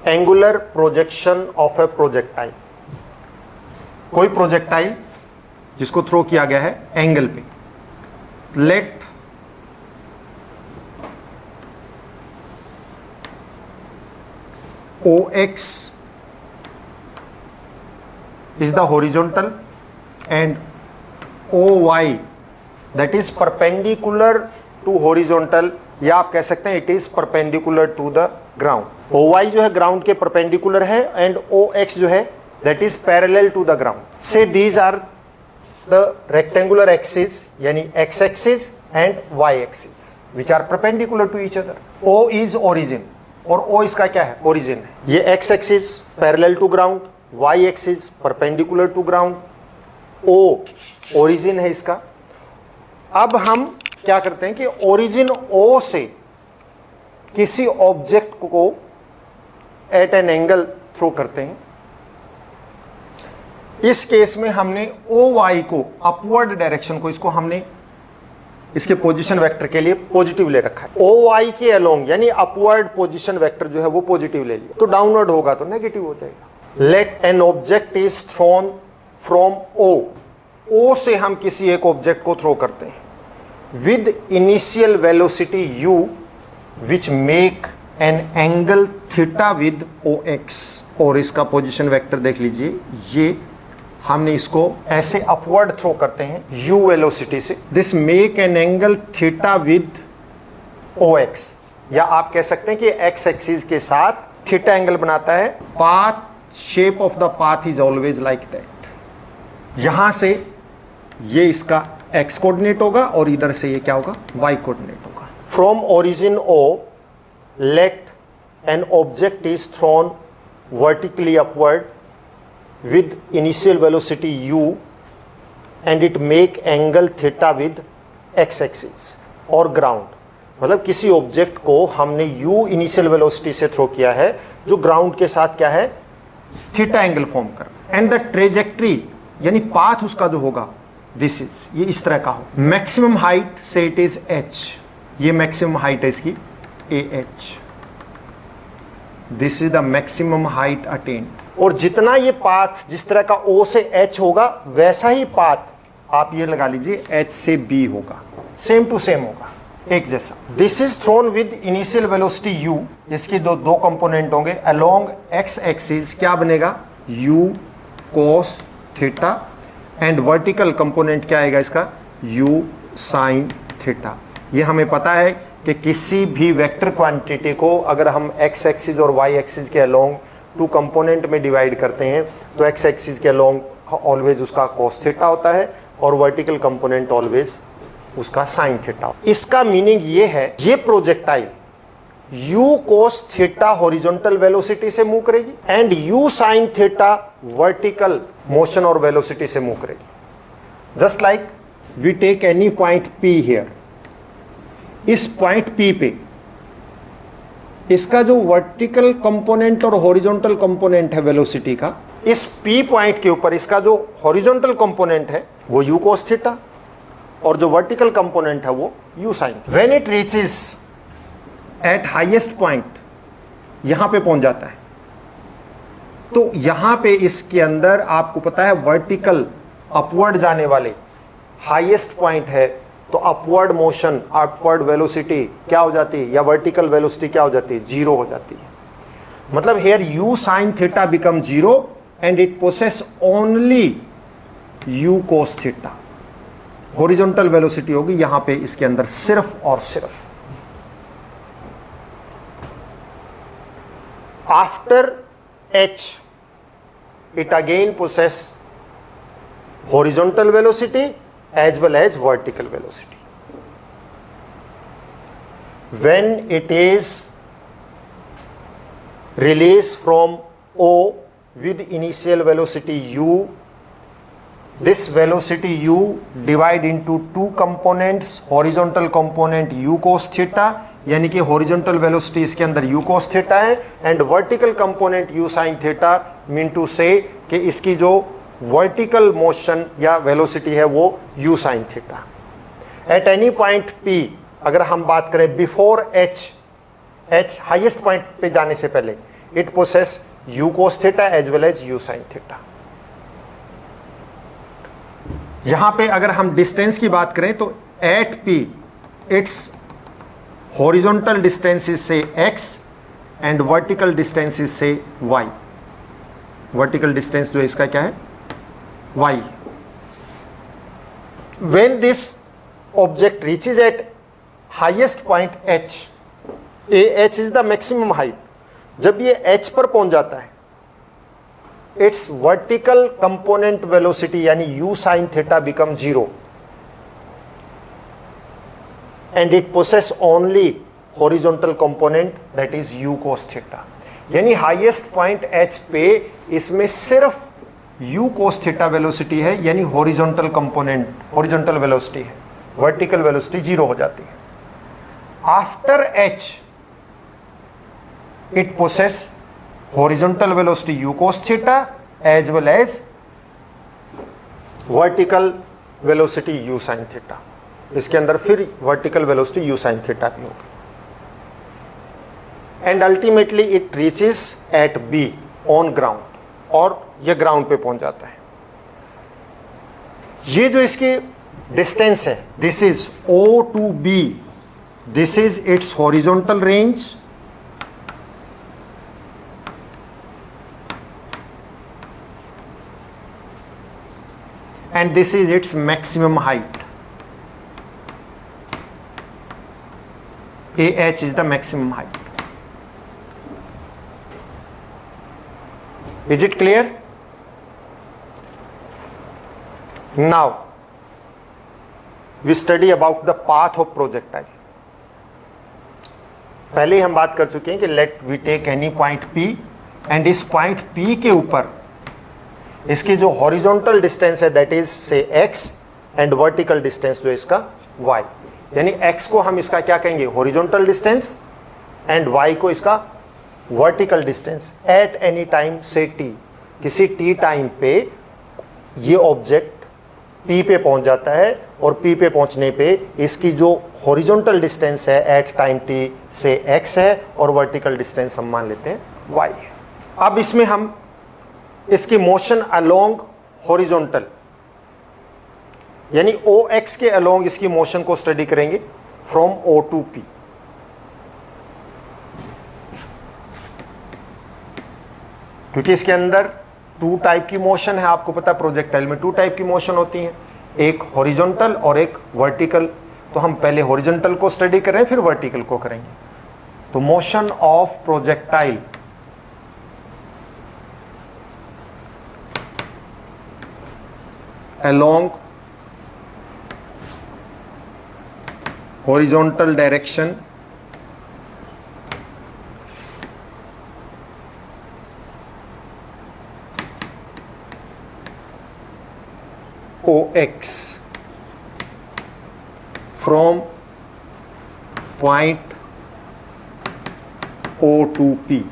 Angular projection of A projectile. कोई projectile जिसको throw किया गया है एंगल पे, late OX is the horizontal and OY that is perpendicular to horizontal, या आप कह सकते हैं it is perpendicular to the ground. OY जो है ग्राउंड के परपेंडिकुलर है एंड OX जो है that is parallel to the ground. So these are the rectangular axis यानी X axis and Y axis which are perpendicular to each other. O is origin और O इसका क्या है, origin है। ये X axis parallel to ground, Y axis perpendicular to ground, O origin है इसका। अब हम क्या करते हैं कि ओरिजिन O से किसी ऑब्जेक्ट को एट एन एंगल थ्रो करते हैं। इस केस में हमने OY को अपवर्ड डायरेक्शन को, इसको हमने इसके पोजीशन वेक्टर के लिए पॉजिटिव ले रखा है। OY के अलोंग यानी अपवर्ड पोजीशन वेक्टर जो है वो पॉजिटिव ले लिया, तो डाउनवर्ड होगा तो नेगेटिव हो जाएगा। Let an object is thrown from O से हम किसी एक ऑब्जेक्ट को थ्रो करते हैं with initial velocity u which make an angle theta with OX। और इसका पोजीशन वेक्टर देख लीजिए, ये हमने इसको ऐसे अपवर्ड थ्रो करते हैं u वेलोसिटी से। This make an angle theta with OX, या आप कह सकते हैं कि x एक्सिस के साथ थीटा एंगल बनाता है। Path, shape of the path is always like that. यहां से ये इसका x कोऑर्डिनेट होगा और इधर से ये क्या होगा, y कोऑर्डिनेट होगा। From origin O let an object is thrown vertically upward with initial velocity u and it make angle theta with x axis और ground। मतलब किसी ऑब्जेक्ट को हमने u इनिशियल वेलोसिटी से थ्रो किया है जो ग्राउंड के साथ क्या है, थीटा एंगल फॉर्म कर। एंड द ट्रेजेक्ट्री यानी पाथ उसका जो होगा, दिस इज, ये इस तरह का हो। मैक्सिमम हाइट से इट इज h, ये मैक्सिमम हाइट है इसकी AH, this is the maximum height attend. और जितना ये पाथ जिस तरह का O से H होगा वैसा ही पाथ आप ये लगा लीजिए H से B होगा, सेम टू सेम होगा, एक जैसा। This is throne with initial velocity u, इसकी दो कंपोनेंट होंगे अलोंग x एक्सिस, क्या बनेगा u cos theta, and vertical component क्या आएगा इसका u sin थीटा। ये हमें पता है कि किसी भी वेक्टर क्वांटिटी को अगर हम x एक्सिस और y एक्सिस के अलोंग टू कंपोनेंट में डिवाइड करते हैं तो x एक्सिस के अलोंग ऑलवेज उसका cos थीटा होता है और वर्टिकल कंपोनेंट ऑलवेज उसका sin थीटा। इसका मीनिंग ये है, ये projectile u cos theta horizontal velocity से मूव करेगी and u sin theta vertical motion और वेलोसिटी से मूव करेगी। Just like we take any point P here, इस पॉइंट P पे इसका जो वर्टिकल कंपोनेंट और हॉरिजॉन्टल कंपोनेंट है वेलोसिटी का, इस P पॉइंट के ऊपर इसका जो हॉरिजॉन्टल कंपोनेंट है वो u cos थीटा और जो वर्टिकल कंपोनेंट है वो u sin। When it reaches eight highest point, यहां पे पहुंच जाता है, तो यहां पे इसके अंदर आपको पता है वर्टिकल अपवर्ड जाने वाले हाईएस्ट पॉइंट है, तो अपवर्ड मोशन, अपवर्ड वेलोसिटी क्या हो जाती है, या वर्टिकल वेलोसिटी क्या हो जाती है, जीरो हो जाती है। मतलब here u sin theta become zero and it possess only u cos theta. Horizontal velocity होगी यहां पे इसके अंदर सिर्फ और सिर्फ। After h it again possess horizontal velocity as well as vertical velocity. When it is released from O with initial velocity u, this velocity u divide into two components, horizontal component u cos theta यानी कि horizontal velocity इसके अंदर u cos theta है and vertical component u sin theta, mean to say कि इसकी जो vertical motion या velocity है वो u sin theta. At any point P अगर हम बात करें बिफोर h हाईएस्ट पॉइंट पे जाने से पहले, it possess u cos theta as well as u sin theta. यहां पे अगर हम डिस्टेंस की बात करें तो eight p its horizontal distance is say x and vertical distance is say y. vertical distance जो इसका क्या है y. When this object reaches at highest point h, ah is the maximum height, जब ये h पर पहुंच जाता है its vertical component velocity यानी u sin theta become 0 and it possess only horizontal component that is u cos theta. यानी highest point h पे इसमें सिर्फ u cos theta वेलोसिटी है, यानी हॉरिजॉन्टल कंपोनेंट हॉरिजॉन्टल वेलोसिटी है, वर्टिकल वेलोसिटी 0 हो जाती है. After h it possess horizontal velocity u cos theta as well as vertical velocity u sin theta. इसके अंदर फिर vertical velocity u sin theta भी होगी. And ultimately it reaches at B on ground, और ये ग्राउंड पे पहुंच जाता है. ये जो इसकी डिस्टेंस है, this is O to B, this is it's horizontal range and this is its maximum height. AH is the maximum height. Is it clear? Now we study about the path of projectile. पहले हम बात कर चुके हैं कि let we take any point P and इस point P के ऊपर इसकी जो हॉरिजॉन्टल डिस्टेंस है दैट इज से x एंड वर्टिकल डिस्टेंस जो इसका y, यानी x को हम इसका क्या कहेंगे हॉरिजॉन्टल डिस्टेंस एंड y को इसका vertical distance eight any time से t. किसी t टाइम पे ये ऑब्जेक्ट p पे पहुंच जाता है और p पे पहुंचने पे इसकी जो हॉरिजॉन्टल डिस्टेंस है एट टाइम t से x है और वर्टिकल डिस्टेंस हम मान लेते हैं y है. अब इसमें हम इसकी मोशन अलोंग हॉरिजॉन्टल यानी OX के अलोंग इसकी मोशन को स्टडी करेंगे फ्रॉम O टू P. क्योंकि इसके अंदर टू टाइप की मोशन है, आपको पता है प्रोजेक्टाइल में टू टाइप की मोशन होती है, एक हॉरिजॉन्टल और एक वर्टिकल. तो हम पहले हॉरिजॉन्टल को स्टडी करें फिर वर्टिकल को करेंगे. तो motion of projectile along horizontal direction OX from point O to P.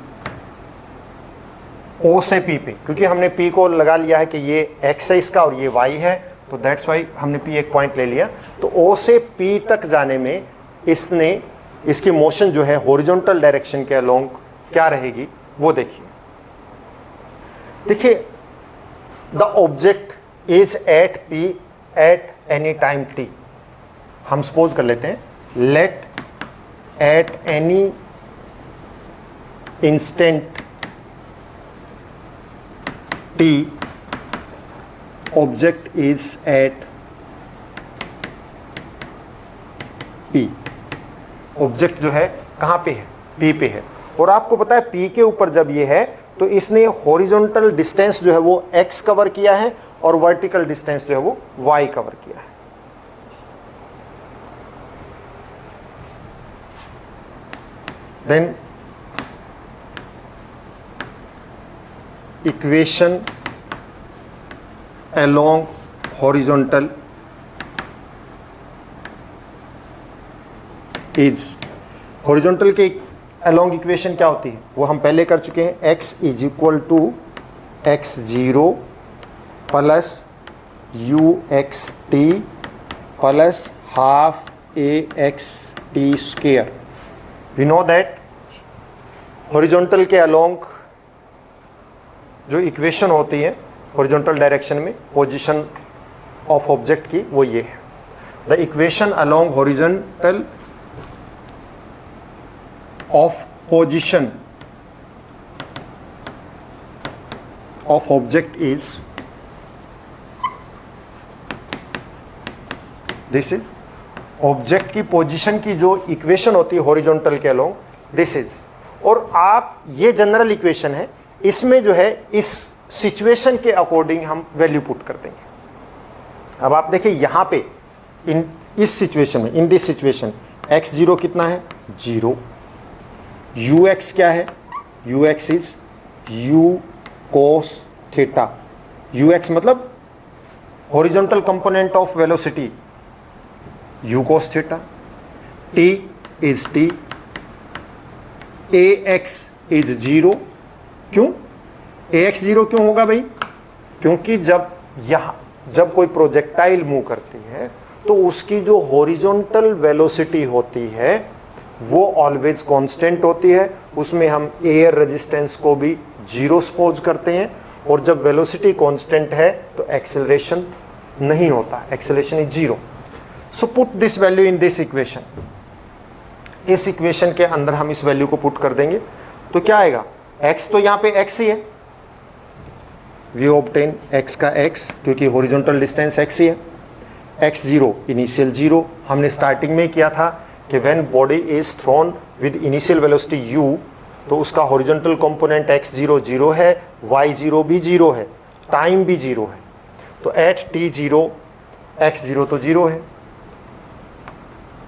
O से P पे, क्योंकि हमने P को लगा लिया है कि ये X है इसका और ये Y है, तो दैट्स वाई हमने P एक पॉइंट ले लिया. तो O से P तक जाने में इसने इसकी मोशन जो है हॉरिजॉन्टल डायरेक्शन के अलोंग क्या रहेगी वो देखिए. देखिए the object is at P at any time T. हम सपोज कर लेते हैं let at any instant T object is at P. ऑब्जेक्ट जो है कहाँ पे है P पे है, और आपको पता है P के ऊपर जब ये है तो इसने हॉरिजॉन्टल डिस्टेंस जो है वो x कवर किया है और वर्टिकल डिस्टेंस जो है वो y कवर किया है. Then equation along horizontal is, horizontal के along इक्वेशन क्या होती है वो हम पहले कर चुके हैं. x is equal to x0 plus uxt plus half axt square. We know that horizontal के along जो इक्वेशन होती है हॉरिजॉन्टल डायरेक्शन में पोजीशन ऑफ ऑब्जेक्ट की, वो ये है, the equation along horizontal of position of object is, this is object की पोजीशन की जो इक्वेशन होती है हॉरिजॉन्टल के अलोंग, दिस इज। और आप ये जनरल इक्वेशन है, इसमें जो है इस सिचुएशन के अकॉर्डिंग हम वैल्यू पुट कर देंगे। अब आप देखिए यहां पे इस सिचुएशन में, इन दिस सिचुएशन x0 कितना है 0, ux क्या है, ux is u cos theta, ux मतलब horizontal component of velocity u cos theta, t is t, ax is 0। क्यों ax 0 क्यों होगा भाई? क्योंकि जब कोई प्रोजेक्टाइल मूव करती है तो उसकी जो हॉरिजॉन्टल वेलोसिटी होती है वो ऑलवेज कांस्टेंट होती है, उसमें हम एयर रेजिस्टेंस को भी 0 सपोज करते हैं, और जब वेलोसिटी कांस्टेंट है तो एक्सेलरेशन नहीं होता, acceleration is 0। So put this value in this equation, इस इक्वेशन के अंदर हम इस वैल्यू को पुट कर देंगे तो क्या आएगा, x तो यहाँ पे x ही है, वी ऑब्टेन x का x, क्योंकि हॉरिजॉन्टल डिस्टेंस x ही है, x0 इनिशियल 0, हमने स्टार्टिंग में किया था कि when body is throne with initial velocity u, तो उसका हॉरिजॉन्टल कंपोनेंट x0 0 है, y0 भी 0 है, टाइम भी 0 है, तो एट t0 x0 तो 0 है,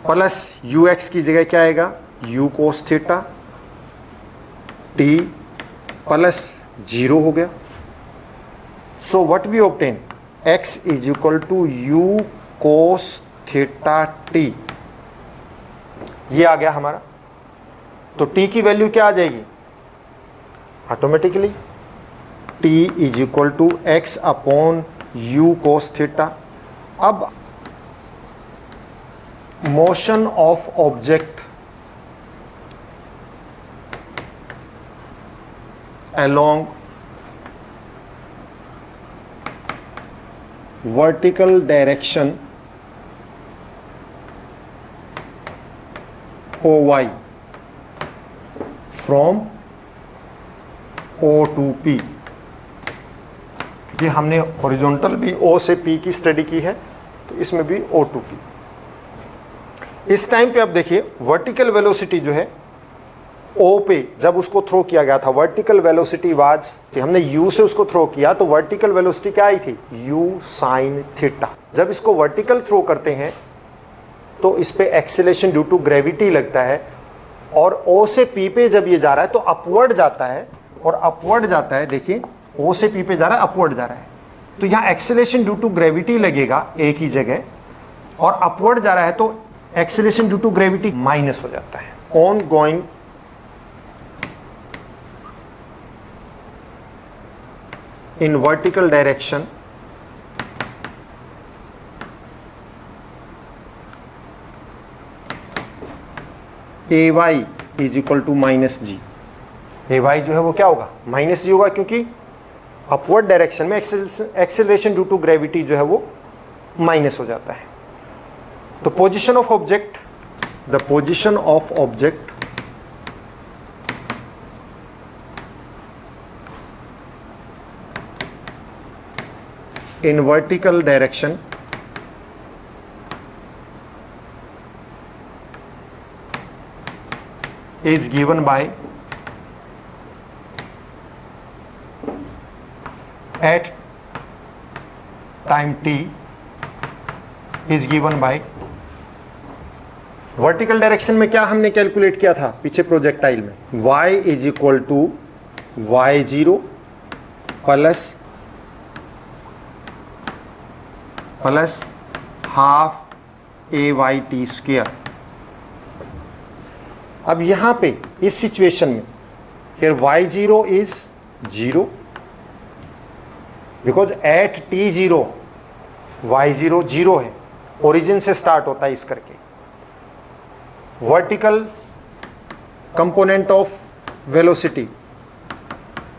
प्लस ux की जगह क्या आएगा u cos theta, t plus 0 हो गया। So what we obtain, x is equal to u cos theta t, ये आ गया हमारा। तो t की वैल्यू क्या आ जाएगी, automatically t is equal to x upon u cos theta. अब motion of object along vertical direction OY from O to P, क्योंकि हमने हॉरिजॉन्टल भी O से P की स्टडी की है तो इसमें भी O to P। इस टाइम पे आप देखिए वर्टिकल वेलोसिटी जो है O पे जब उसको थ्रो किया गया था, वर्टिकल वेलोसिटी वाज, हमने U से उसको थ्रो किया तो वर्टिकल वेलोसिटी क्या आई थी U साइन थीटा। जब इसको वर्टिकल थ्रो करते हैं तो इस पे एक्सेलेरेशन ड्यू टू ग्रेविटी लगता है, और O से P पे जब ये जा रहा है तो अपवर्ड जाता है, और अपवर्ड जाता है, देखिए O से P पे जा रहा है, अपवर्ड जा रहा है, तो यहाँ एक्सेलेरेशन ड्यू टू ग्रेविटी लगेगा A की जगह, और अपवर्ड जा रहा है तो acceleration due to gravity minus हो जाता है। On going in vertical direction AY is equal to minus g. AY जो है वो क्या होगा माइनस जी होगा, क्योंकि अपवर्ड डायरेक्शन में एक्सेलरेशन ड्यू टू ग्रेविटी जो है वो माइनस हो जाता है। तो position of object, the position of object in vertical direction is given by at time t is given by, vertical direction में क्या हमने कैलकुलेट किया था पीछे प्रोजेक्टाइल में, y is equal to y0 plus half AYT square. अब यहां पे इस सिचुएशन में here y0 is 0 because at t0 y0 0 है, ओरिजिन से स्टार्ट होता है इस करके। Vertical component of velocity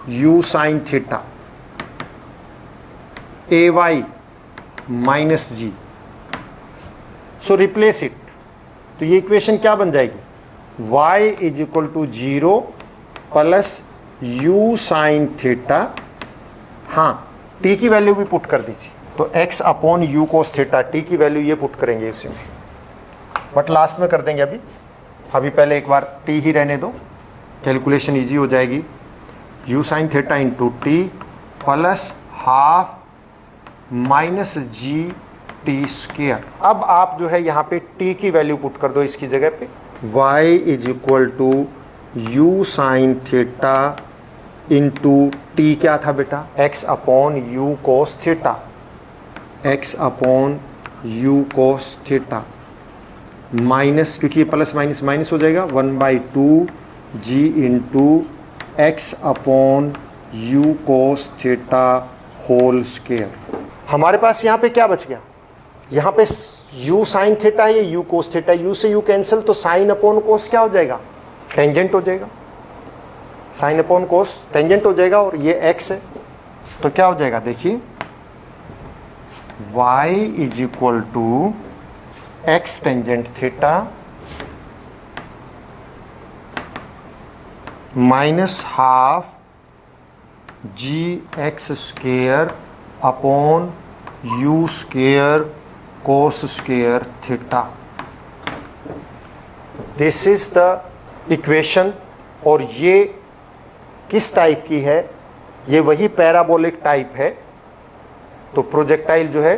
u sine theta ay minus g. So replace it, तो ये इक्वेशन क्या बन जाएगी, y is equal to 0 plus u sine theta, हाँ t की वैल्यू भी पुट कर दीजिए, तो x upon u cos theta, t की वैल्यू ये पुट करेंगे इसी में, बट लास्ट में कर देंगे। अभी पहले एक बार t ही रहने दो, कैलकुलेशन इजी हो जाएगी। u sine theta into T plus half minus g T square. अब आप जो है यहाँ पे t की वैल्यू पुट कर दो इसकी जगह पे, y is equal to u sine theta into t क्या था बेटा, x upon u cos theta, x upon u cos theta minus, क्योंकि ये प्लस माइनस माइनस हो जाएगा, 1/2 g into x upon u cos theta whole square. हमारे पास यहाँ पे क्या बच गया, यहाँ पे u साइन थीटा है, ये u कोस थीटा, u से u कैंसिल, तो साइन अपॉन कोस क्या हो जाएगा, टेंजेंट हो जाएगा, साइन अपॉन कोस टेंजेंट हो जाएगा, और ये x है तो क्या हो जाएगा, देखिए y is equal to x tangent theta minus half g x square upon u square cos square theta. This is the equation. और ये किस टाइप की है, ये वही पैराबोलिक टाइप है। तो प्रोजेक्टाइल जो है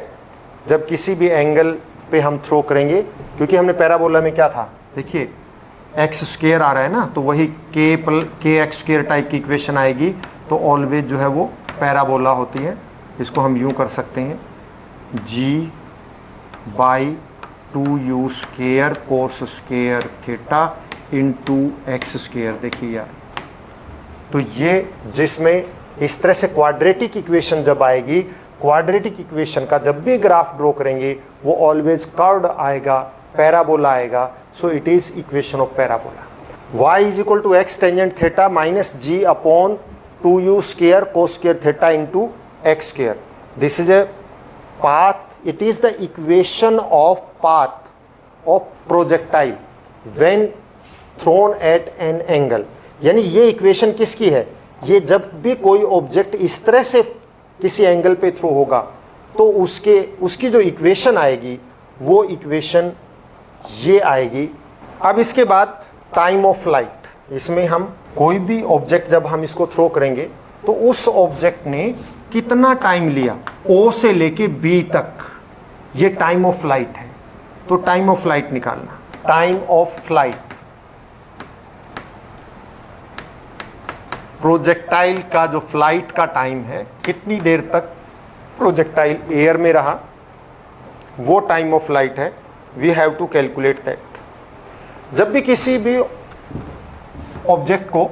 जब किसी भी एंगल पे हम थ्रो करेंगे, क्योंकि हमने पैराबोला में क्या था, देखिए एक्स स्क्वेयर आ रहा है ना, तो वही के एक्स स्क्वेयर टाइप की इक्वेशन आएगी, तो ऑलवेज जो है वो पैराबोला होती है। इसको हम यूं कर सकते हैं, g by 2u square cos square theta into x square. देखिए यार, तो ये जिसमें इस तरह से क्वाड्रेटिक इक्वेशन जब आएगी, क्वाड्रेटिक इक्वेशन का जब भी ग्राफ ड्रॉ करेंगे वो ऑलवेज कर्व्ड आएगा, पैराबोला आएगा। So it is equation of parabola. y is equal to x tangent theta minus g upon 2u square cos square theta into x square. This is a path, it is the equation of path of projectile when thrown at an angle. यानी ये equation किसकी है, ये जब भी कोई object इस तरह से किसी एंगल पे थ्रो होगा तो उसकी जो इक्वेशन आएगी वो इक्वेशन ये आएगी। अब इसके बाद टाइम ऑफ फ्लाइट, इसमें हम कोई भी ऑब्जेक्ट जब हम इसको थ्रो करेंगे तो उस ऑब्जेक्ट ने कितना टाइम लिया O से लेके B तक, ये टाइम ऑफ फ्लाइट है। तो टाइम ऑफ फ्लाइट निकालना, टाइम ऑफ फ्लाइट प्रोजेक्टाइल का जो फ्लाइट का टाइम है, कितनी देर तक प्रोजेक्टाइल एयर में रहा, वो टाइम ऑफ फ्लाइट है। We have to calculate that. जब भी किसी भी ऑब्जेक्ट को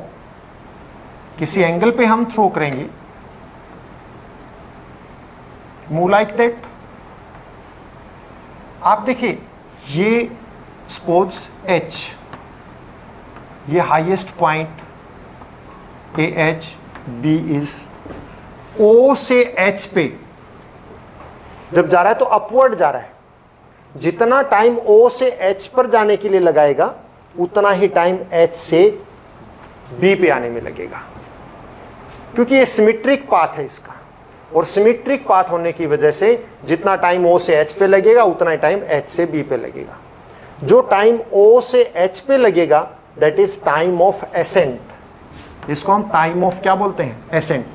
किसी एंगल पे हम थ्रो करेंगे, मूव लाइक दैट। आप देखिए, ये सपोज H, ये highest point AH, B is O से H पे जब जा रहा है तो अपवर्ड जा रहा है। जितना टाइम O से H पर जाने के लिए लगाएगा उतना ही टाइम H से B पे आने में लगेगा, क्योंकि ये सिमेट्रिक पाथ है इसका। और सिमेट्रिक पाथ होने की वजह से जितना टाइम O से H पे लगेगा उतना ही टाइम H से B पे लगेगा। जो टाइम O से H पे लगेगा that is time of accent. इसको हम टाइम ऑफ क्या बोलते हैं, एसेंट।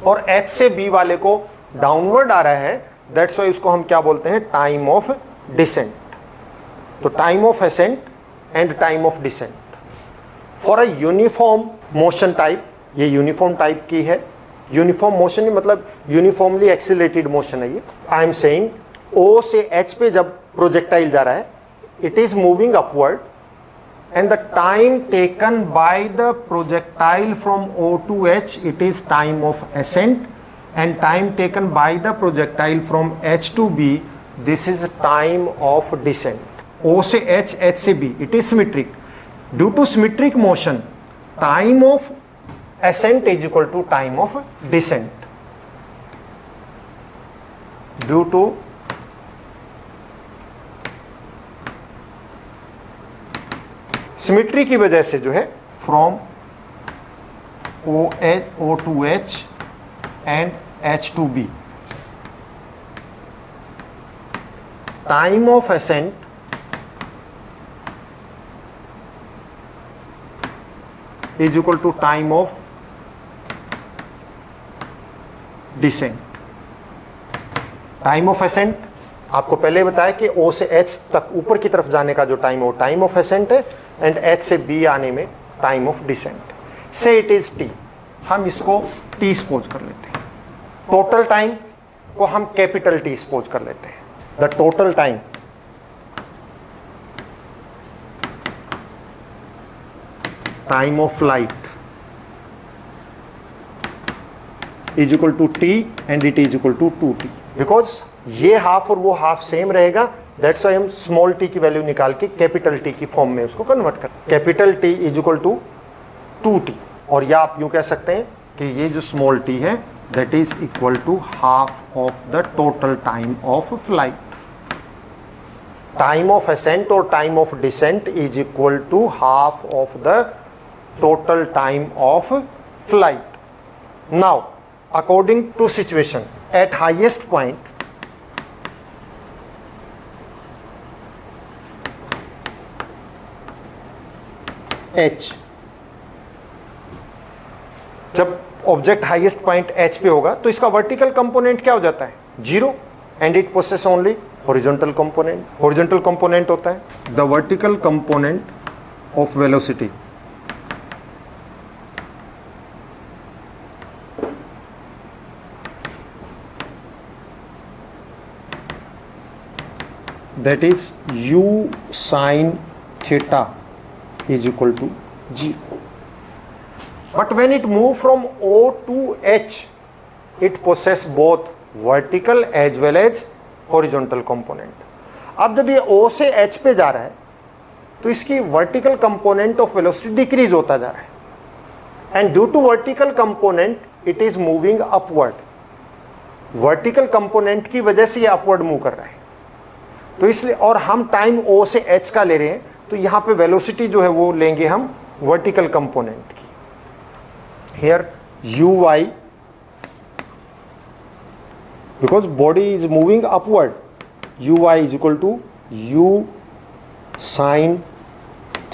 और H से B वाले को डाउनवर्ड आ रहा है, दैट्स वाई इसको हम क्या बोलते हैं, टाइम ऑफ डिसेंट। तो time of ascent and time of descent for a uniform motion type, ये यूनिफॉर्म टाइप की है। यूनिफॉर्म मोशन मतलब यूनिफॉर्मली एक्सीलरेटेड मोशन है ये। आई एम सेइंग O से H पे जब प्रोजेक्टाइल जा रहा है, it is moving upward and the time taken by the projectile from O to H, it is time of ascent, and time taken by the projectile from H to B, this is time of descent. O से H, H से B, it is symmetric. Due to symmetric motion, time of ascent is equal to time of descent. Due to symmetry की वजह से जो है from O to H and H to B, time of ascent is equal to time of descent. Time of accent आपको पहले बताया कि O से H तक ऊपर की तरफ जाने का जो टाइम है वो टाइम ऑफ एसेंट है, एंड H से B आने में टाइम ऑफ डिसेंट. से इट इज T, हम इसको T सपोज कर लेते हैं. टोटल टाइम को हम कैपिटल T सपोज कर लेते हैं. The total time time of flight is equal to T and it is equal to 2T. Because ये हाफ और वो हाफ सेम रहेगा, दैट्स वाई हम स्मॉल t की वैल्यू निकाल के कैपिटल T की फॉर्म में उसको कन्वर्ट कर. Capital T is equal to 2T, और या आप यूं कह सकते हैं कि ये जो स्मॉल t है that is equal to half of the total time of flight. Time of ascent और time of descent is equal to half of the total time of flight. Now according to situation, at highest point H, जब object highest point H पे होगा तो इसका vertical component क्या हो जाता है? 0, and it possess only horizontal component. Horizontal component होता है the vertical component of velocity. that is u sin theta is equal to 0. But when it move from O to H, it possess both vertical as well as horizontal component. अब जब ये O से H पे जा रहा है तो इसकी vertical component of velocity decrease होता जा रहा है, and due to vertical component it is moving upward. vertical component की वजह से ये upward move कर रहा है. तो इसलिए, और हम टाइम O से H का ले रहे हैं, तो यहां पे वेलोसिटी जो है वो लेंगे हम वर्टिकल कंपोनेंट की. Here uy, because body is moving upward, uy is equal to u sine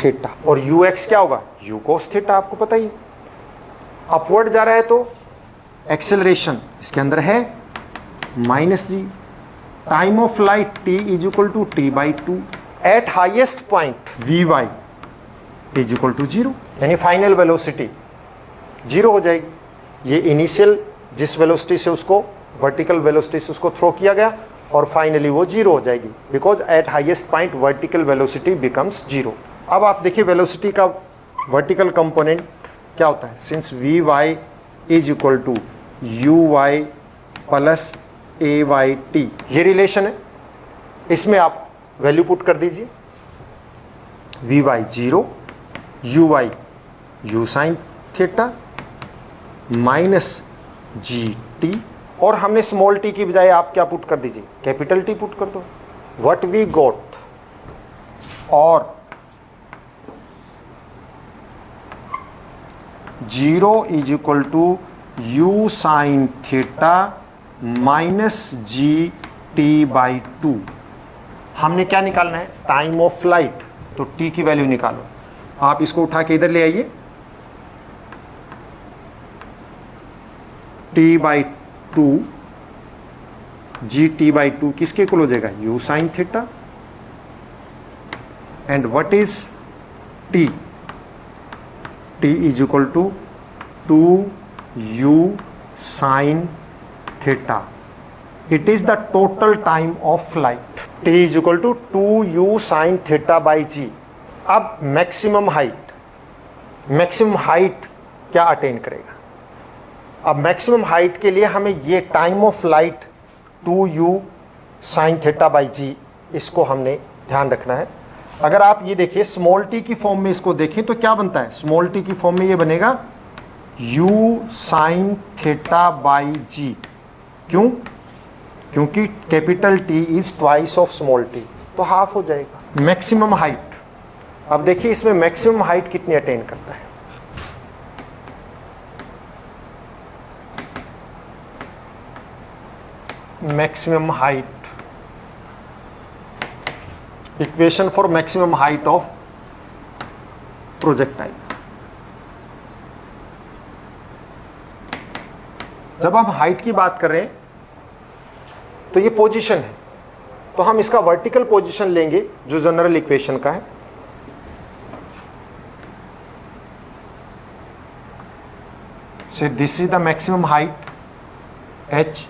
theta, और ux क्या होगा? u cos theta. आपको पता ही, अपवर्ड जा रहा है तो एक्सेलरेशन इसके अंदर है -g. Time of flight t is equal to t by 2. At highest point vy is equal to 0, यानी फाइनल वेलोसिटी 0 हो जाएगी. ये इनिशियल जिस वेलोसिटी से उसको वर्टिकल वेलोसिटी से उसको थ्रो किया गया, और फाइनली वो 0 हो जाएगी, because at highest point vertical velocity becomes 0. अब आप देखिए वेलोसिटी का वर्टिकल कंपोनेंट क्या होता है. Since vy is equal to uy plus AYT, ये रिलेशन है, इसमें आप वैल्यू पुट कर दीजिए. vy 0, uy u sine theta minus gt, और हमने स्मॉल t की बजाय आप क्या पुट कर दीजिए? कैपिटल T पुट कर दो. व्हाट वी गॉट, और 0 is equal to u sine theta minus g t by 2. हमने क्या निकालना है? Time of flight. तो t की वैल्यू निकालो. आप इसको उठा के इधर ले आइए. t by 2 g t by 2 किसके इक्वल हो जाएगा? u sine theta. And what is t? t is equal to 2u sine theta. It is the total time of flight. T is equal to 2u sin theta by g. अब maximum height क्या attain करेगा? अब maximum height के लिए हमें ये time of flight 2u sin theta by g, इसको हमने ध्यान रखना है. अगर आप ये देखिए स्मॉल t की फॉर्म में इसको देखें तो क्या बनता है? स्मॉल t की फॉर्म में ये बनेगा u साइन थीटा बाई जी। क्यों? क्योंकि capital T is twice of small t, तो हाफ हो जाएगा। मैक्सिमम हाइट, अब देखिए इसमें मैक्सिमम हाइट कितनी अटेन करता है। Maximum height, equation for maximum height of projectile. जब हम हाइट की बात कर रहे हैं तो ये पोजीशन है, तो हम इसका वर्टिकल पोजीशन लेंगे जो जनरल इक्वेशन का है। So this is the maximum height h,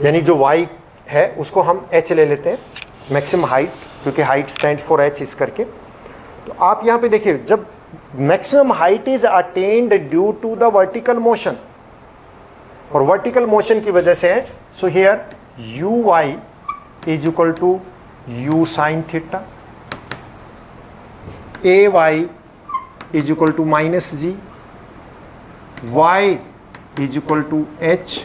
यानी जो y है उसको हम h ले लेते हैं, मैक्सिमम हाइट, क्योंकि हाइट स्टैंड फॉर h इस करके। तो आप यहां पे देखिए, जब maximum height is attend due to the vertical motion, और वर्टिकल मोशन की वजह से है, so here u y is equal to u sine theta, a y is equal to minus g, y is equal to h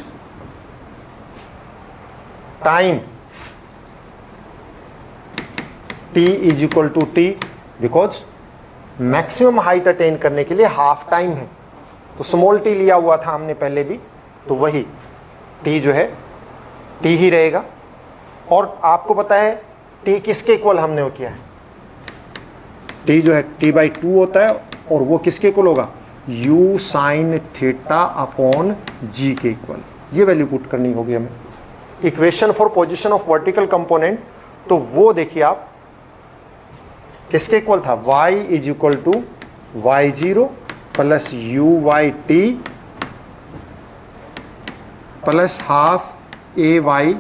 time t is equal to t, because maximum height attain करने के लिए half time है, तो small t लिया हुआ था हमने पहले भी, तो वही t जो है t ही रहेगा। और आपको पता है t किसके इक्वल हमने वो किया है, t जो है t बाई 2 होता है, और वो किसके इक्वल होगा, u sine theta upon g के इक्वल। ये वैल्यू पुट करनी होगी हमें, equation for position of vertical component. तो वो देखिए आप किसके इक्वल था, y is equal to y0 plus u y t plus half a y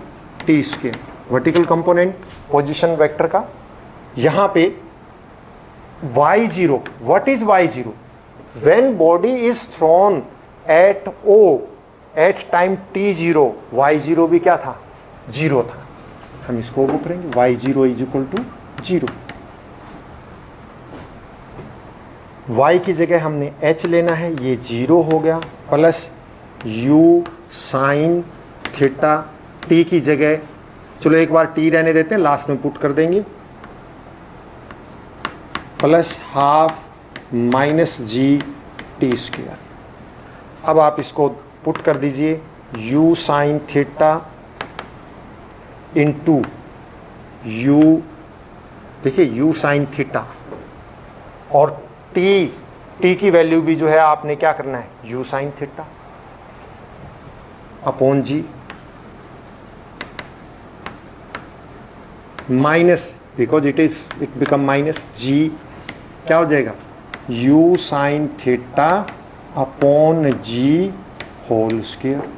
t square, vertical component position vector का। यहां पे y0, what is y0? When body is thrown at o at time t0, y0 भी क्या था, 0 था। हम इसको वो करेंगे, y0 is equal to 0। y की जगह हमने h लेना है, ये 0 हो गया, plus u sine theta, t की जगह चलो एक बार t रहने देते हैं, लास्ट में पुट कर देंगे, plus half minus g t square. अब आप इसको पुट कर दीजिए, u sine theta into u, देखिए u साइन थीटा, और t की वैल्यू भी जो है आपने क्या करना है, u sine theta upon g, minus, because it become minus g, क्या हो जाएगा, u sine theta upon g whole square.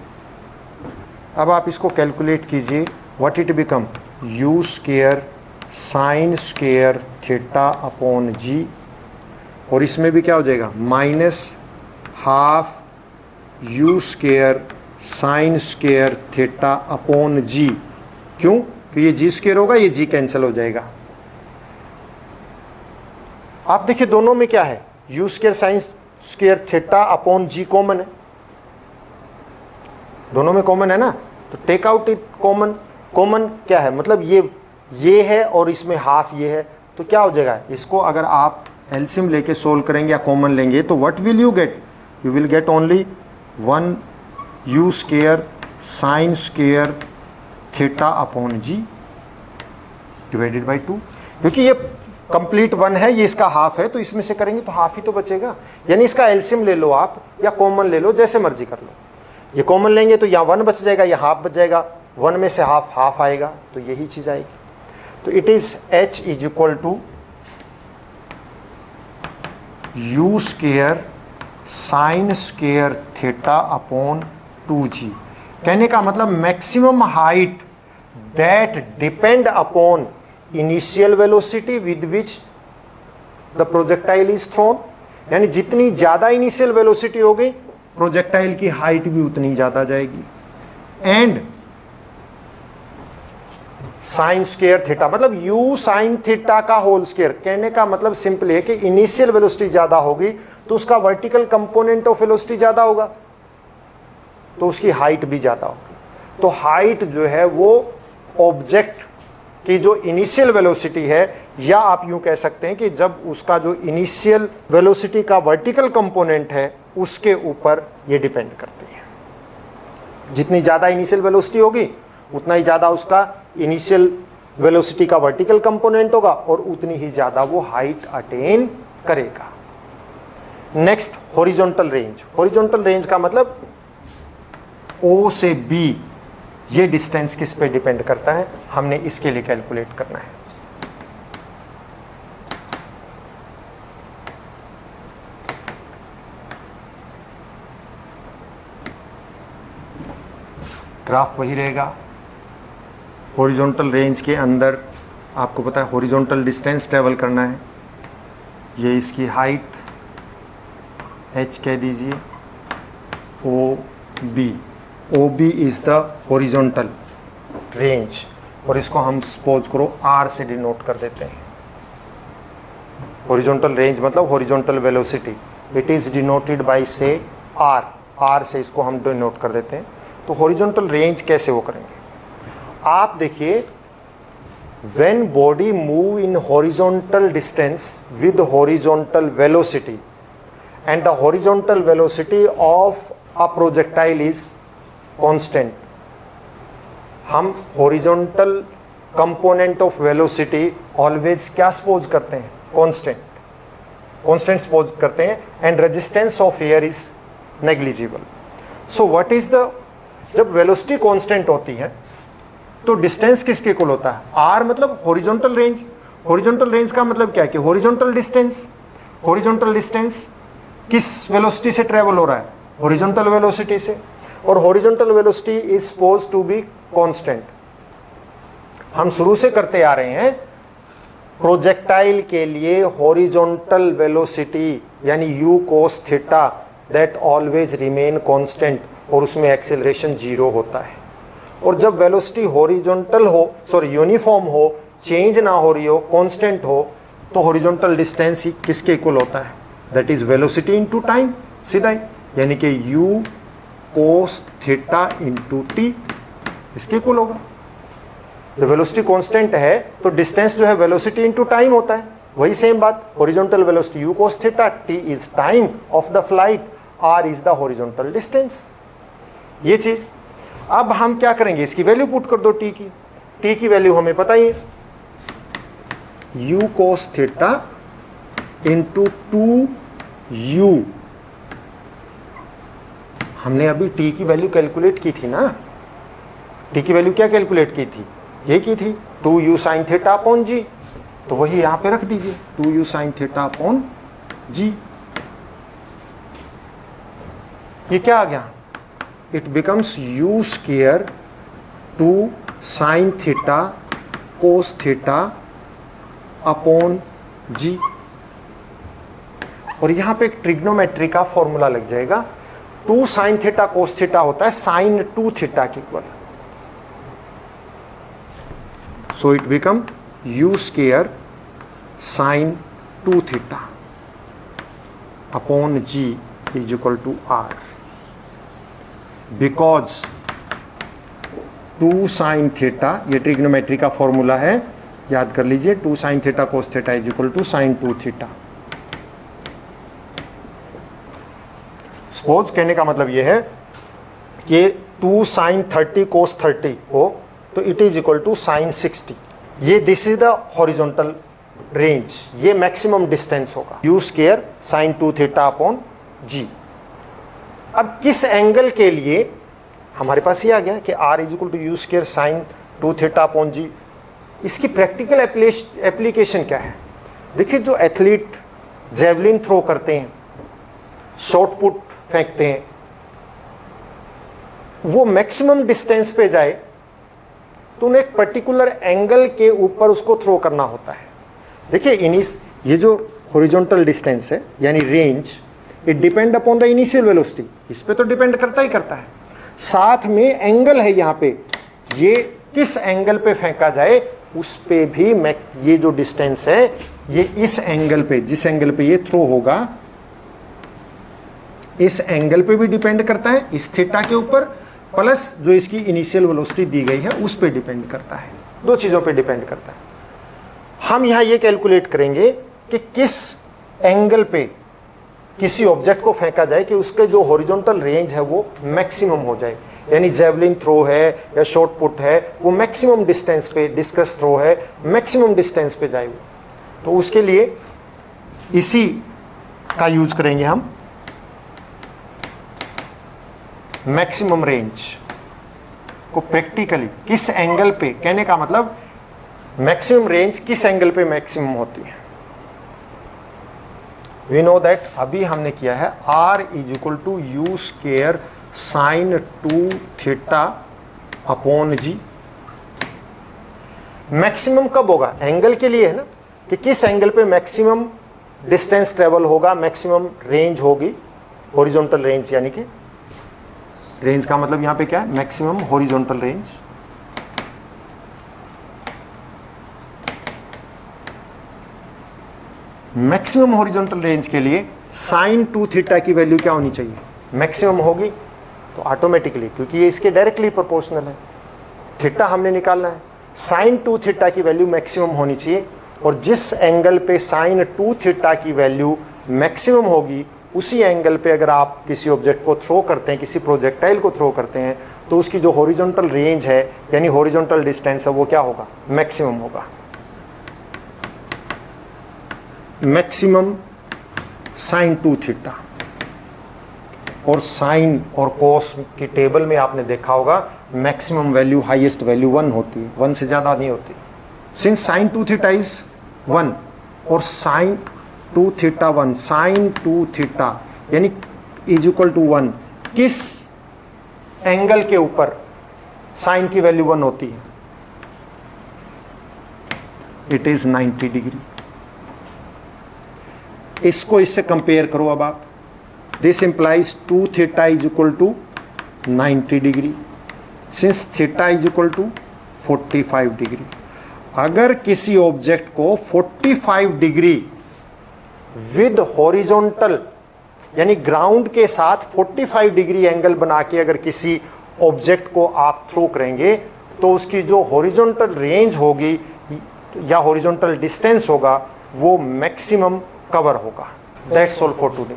अब आप इसको कैलकुलेट कीजिए, what it become, u square sine square theta upon g, और इसमें भी क्या हो जाएगा, minus half u square sine square theta upon g. क्यों? तो ये जी स्क्वायर होगा, ये जी कैंसिल हो जाएगा। आप देखिए दोनों में क्या है, u square sine square theta upon g common है, दोनों में कॉमन है ना, तो take out it common. Common क्या है, मतलब ये है और इसमें हाफ ये है, तो क्या हो जाएगा, इसको अगर आप एलसीएम लेके सोल्व करेंगे या कॉमन लेंगे, तो what will you get, you will get only 1 u square sine square theta upon g divided by 2, क्योंकि ये कंप्लीट 1 है, ये इसका हाफ है, तो इसमें से करेंगे तो हाफ ही तो बचेगा। यानी इसका एलसीएम ले लो आप या कॉमन ले लो, जैसे मर्जी कर लो। ये कॉमन लेंगे तो यहाँ 1 बच जाएगा, या हाफ बच जाएगा, 1 में से हाफ आएगा, तो यही चीज़ आएगी। तो it is h is equal to u square sine square theta upon 2g। कहने का मतलब maximum height that depend upon initial velocity with which the projectile is thrown, यानी जितनी ज़्यादा इनिशियल वेलोसिटी हो गई, प्रोजेक्टाइल की हाइट भी उतनी ज़्यादा जाएगी। एंड साइन स्क्वायर थीटा, मतलब u साइन थीटा का होल स्क्वायर। कहने का मतलब सिंपल है कि इनिशियल वेलोसिटी ज्यादा होगी तो उसका वर्टिकल कंपोनेंट ऑफ वेलोसिटी ज्यादा होगा, तो उसकी हाइट भी ज्यादा होगी। तो हाइट जो है वो ऑब्जेक्ट की जो इनिशियल वेलोसिटी है, या आप यूं कह सकते हैं कि जब उसका जो इनिशियल वेलोसिटी का वर्टिकल कंपोनेंट है उसके ऊपर ये डिपेंड करती है। जितनी ज्यादा इनिशियल वेलोसिटी होगी उतना ही ज्यादा उसका इनिशियल वेलोसिटी का वर्टिकल कंपोनेंट होगा और उतनी ही ज्यादा वो हाइट अटेन करेगा। Next horizontal range. Horizontal range का मतलब O से B, ये डिस्टेंस किस पे डिपेंड करता है, हमने इसके लिए कैलकुलेट करना है। ग्राफ वही रहेगा। हॉरिजॉन्टल रेंज के अंदर आपको पता है हॉरिजॉन्टल डिस्टेंस ट्रेवल करना है, ये इसकी हाइट h कह दीजिए, OB is the horizontal range, और इसको हम सपोज करो R से डिनोट कर देते हैं। हॉरिजॉन्टल रेंज मतलब horizontal velocity, it is denoted by से R से इसको हम डिनोट कर देते हैं। तो हॉरिजॉन्टल रेंज कैसे वो करेंगे, आप देखिए, when body move in horizontal distance with horizontal velocity and the horizontal velocity of a projectile is constant, हम horizontal component of velocity always क्या suppose करते हैं, constant suppose करते हैं, and resistance of air is negligible. So what is the, जब velocity constant होती है तो डिस्टेंस किसके इक्वल होता है, R मतलब हॉरिजॉन्टल रेंज। हॉरिजॉन्टल रेंज का मतलब क्या है कि हॉरिजॉन्टल डिस्टेंस किस वेलोसिटी से ट्रेवल हो रहा है, हॉरिजॉन्टल वेलोसिटी से, और horizontal velocity is suppose to be constant. हम शुरू से करते आ रहे हैं, प्रोजेक्टाइल के लिए हॉरिजॉन्टल वेलोसिटी यानी u cos theta that always remain constant, और उसमें एक्सेलरेशन 0 होता है। और जब वेलोसिटी हॉरिजॉन्टल हो, सॉरी यूनिफॉर्म हो, चेंज ना हो रही हो, कांस्टेंट हो, तो हॉरिजॉन्टल डिस्टेंस ही किसके इक्वल होता है, that is velocity into time, सीधा ही, यानी कि u cos theta into t इसके इक्वल होगा। जब वेलोसिटी कांस्टेंट है तो डिस्टेंस जो है वेलोसिटी इनटू टाइम होता है, वही सेम बात, horizontal velocity u cos theta, t is time of the flight, r is the horizontal distance. ये चीज अब हम क्या करेंगे, इसकी वैल्यू पुट कर दो t की वैल्यू हमें पता ही है, u cos theta into 2u, हमने अभी t की वैल्यू कैलकुलेट की थी ना, t की वैल्यू क्या कैलकुलेट की थी, ये की थी 2u sign theta upon g, तो वही यहां पे रख दीजिए 2u sign theta upon g। ये क्या आ गया, it becomes u square 2 sin theta cos theta upon g, और यहां पे एक ट्रिग्नोमेट्री का फॉर्मूला लग जाएगा, 2 sin theta cos theta होता है sin 2 थीटा के equal, so it become u square sin 2 theta upon g is equal to r, because 2 sine theta, ये ट्रिग्नोमेट्री का फॉर्मूला है, याद कर लीजिए, 2 sine theta cos theta is equal to sine 2 theta. Suppose कहने का मतलब ये है कि 2 साइन 30 कोस 30 हो तो it is equal to sine 60। ये this is the horizontal range, ये मैक्सिमम डिस्टेंस होगा, u square sine 2 theta upon g। अब किस एंगल के लिए हमारे पास ये आ गया कि r is equal to u square sine 2 theta upon g. इसकी प्रैक्टिकल एप्लीकेशन क्या है, देखिए, जो एथलीट जेवलिन थ्रो करते हैं, शॉर्ट पुट फेंकते हैं, वो मैक्सिमम डिस्टेंस पे जाए तो उन्हें एक पर्टिकुलर एंगल के ऊपर उसको थ्रो करना होता है। देखिए, ये जो हॉरिजॉन्टल डिस्टेंस है यानी range, it depend upon the initial velocity, इस पे तो डिपेंड करता ही करता है, साथ में एंगल है यहाँ पे, ये किस एंगल पे फेंका जाए उस पे भी ये जो डिस्टेंस है ये इस एंगल पे, जिस एंगल पे ये थ्रो होगा इस एंगल पे भी डिपेंड करता है, इस थीटा के ऊपर, प्लस जो इसकी इनिशियल वेलोसिटी दी गई है उस पे डिपेंड करता है। दो चीजों पे डिपेंड करता है। हम यहां ये कैलकुलेट करेंगे कि किस एंगल पे किसी ऑब्जेक्ट को फेंका जाए कि उसके जो हॉरिजॉन्टल रेंज है वो मैक्सिमम हो जाए, यानी जेवलिन थ्रो है या शॉर्ट पुट है वो मैक्सिमम डिस्टेंस पे, डिस्कस थ्रो है मैक्सिमम डिस्टेंस पे जाए। तो उसके लिए इसी का यूज करेंगे हम, मैक्सिमम रेंज को प्रैक्टिकली किस एंगल पे, कहने का मतलब मैक्सिमम रेंज किस एंगल पे मैक्सिमम होती है। वी नो दैट अभी हमने किया है R = u² sin 2θ upon g। Maximum कब होगा, एंगल के लिए है ना, कि किस एंगल पे मैक्सिमम डिस्टेंस ट्रेवल होगा, मैक्सिमम रेंज होगी, हॉरिजॉन्टल रेंज, यानी कि रेंज का मतलब यहां पे क्या है, maximum horizontal range. Maximum horizontal range के लिए sin 2θ की वैल्यू क्या होनी चाहिए, मैक्सिमम होगी तो ऑटोमेटिकली, क्योंकि ये इसके डायरेक्टली प्रोपोर्शनल है, थीटा हमने निकालना है, sin 2θ की वैल्यू मैक्सिमम होनी चाहिए। और जिस एंगल पे sin 2θ की वैल्यू मैक्सिमम होगी उसी एंगल पे अगर आप किसी ऑब्जेक्ट को थ्रो करते हैं, किसी प्रोजेक्टाइल को थ्रो करते हैं, तो उसकी जो हॉरिजॉन्टल रेंज है यानी हॉरिजॉन्टल डिस्टेंस है वो क्या होगा, मैक्सिमम होगा। Maximum sin 2θ। और साइन और कोस की टेबल में आपने देखा होगा मैक्सिमम वैल्यू, हाईएस्ट वैल्यू 1 होती है, 1 से ज़्यादा नहीं होती। सिंस sin 2θ इज 1 और sin 2θ 1, sin 2θ यानी = 1, किस एंगल के ऊपर साइन की वैल्यू 1 होती है, इट इज 90 डिग्री। इसको इससे कंपेयर करो अब आप, this implies 2θ = 90 degree since θ = 45 degree. अगर किसी ऑब्जेक्ट को 45 डिग्री विद हॉरिजॉन्टल यानी ग्राउंड के साथ 45 डिग्री एंगल बना के अगर किसी ऑब्जेक्ट को आप थ्रो करेंगे तो उसकी जो हॉरिजॉन्टल रेंज होगी या हॉरिजॉन्टल डिस्टेंस होगा वो मैक्सिमम कवर होगा। That's all for today.